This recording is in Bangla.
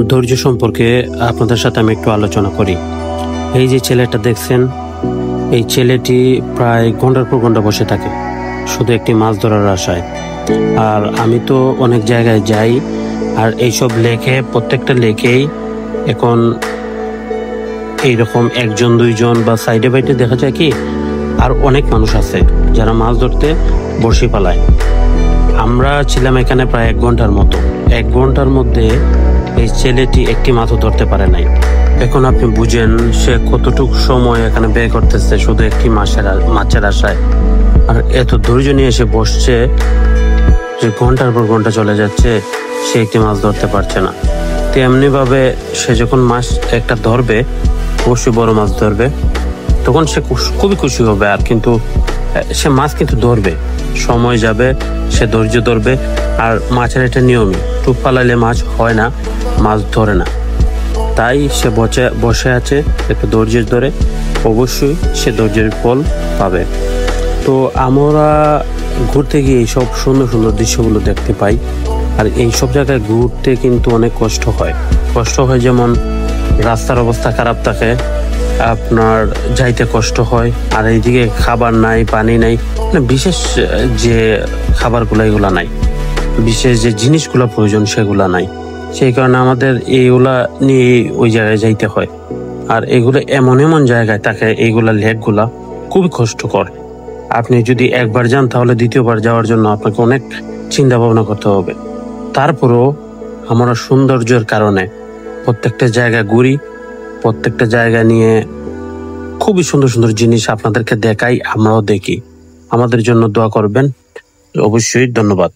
ধৈর্য সম্পর্কে আপনাদের সাথে আমি একটু আলোচনা করি। এই যে ছেলেটা দেখছেন, এই ছেলেটি প্রায় ঘন্টার পর ঘন্টা বসে থাকে শুধু একটি মাছ ধরার আশায়। আর আমি তো অনেক জায়গায় যাই, আর এইসব লেকে, প্রত্যেকটা লেকেই এখন এইরকম একজন দুইজন বা সাইডে বাইডে দেখা যায় কি আর অনেক মানুষ আছে যারা মাছ ধরতে বড়শি পালায়। আমরা ছিলাম এখানে প্রায় 1 ঘন্টার মতো। 1 ঘন্টার মধ্যে এই ছেলেটি একটি মাছও ধরতে পারে নাই। এখন আপনি বুঝেন সে কতটুকু সময় এখানে ব্যয় করতেছে শুধু একটি মাছের আশায়। আর এত ধৈর্য নিয়ে এসে বসছে যে ঘন্টার পর ঘন্টা চলে যাচ্ছে, সে একটি মাছ ধরতে পারছে না। তেমনি ভাবে সে যখন মাছ একটা ধরবে, অবশ্যই বড় মাছ ধরবে, তখন সে খুবই খুশি হবে। আর কিন্তু সে মাছ কিন্তু ধরবে, সময় যাবে, সে ধৈর্য ধরবে। আর মাছের এটা নিয়মই, টুপ পালাইলে মাছ হয় না, মাছ ধরে না। তাই সে বসে আছে একটু ধৈর্য ধরে, অবশ্যই সে ধৈর্যের ফল পাবে। তো আমরা ঘুরতে গিয়ে এইসব সুন্দর সুন্দর দৃশ্যগুলো দেখতে পাই। আর এইসব জায়গায় ঘুরতে কিন্তু অনেক কষ্ট হয়। যেমন রাস্তার অবস্থা খারাপ থাকে, আপনার যাইতে কষ্ট হয়। আর এইদিকে খাবার নাই, পানি নাই, মানে বিশেষ যে খাবারগুলো এগুলা নাই, বিশেষ যে জিনিসগুলো প্রয়োজন সেগুলা নাই। সেই কারণে আমাদের এইগুলা নিয়ে ওই জায়গায় যাইতে হয়। আর এগুলো এমন এমন জায়গায় থাকে, এইগুলা লেকগুলা খুবই কষ্টকর। আপনি যদি একবার যান তাহলে দ্বিতীয়বার যাওয়ার জন্য আপনাকে অনেক চিন্তা ভাবনা করতে হবে। তারপরও আমরা সৌন্দর্যের কারণে প্রত্যেকটা জায়গা ঘুরি, প্রত্যেকটা জায়গা নিয়ে খুবই সুন্দর সুন্দর জিনিস আপনাদেরকে দেখাই, আমরাও দেখি। আমাদের জন্য দোয়া করবেন, অবশ্যই। ধন্যবাদ।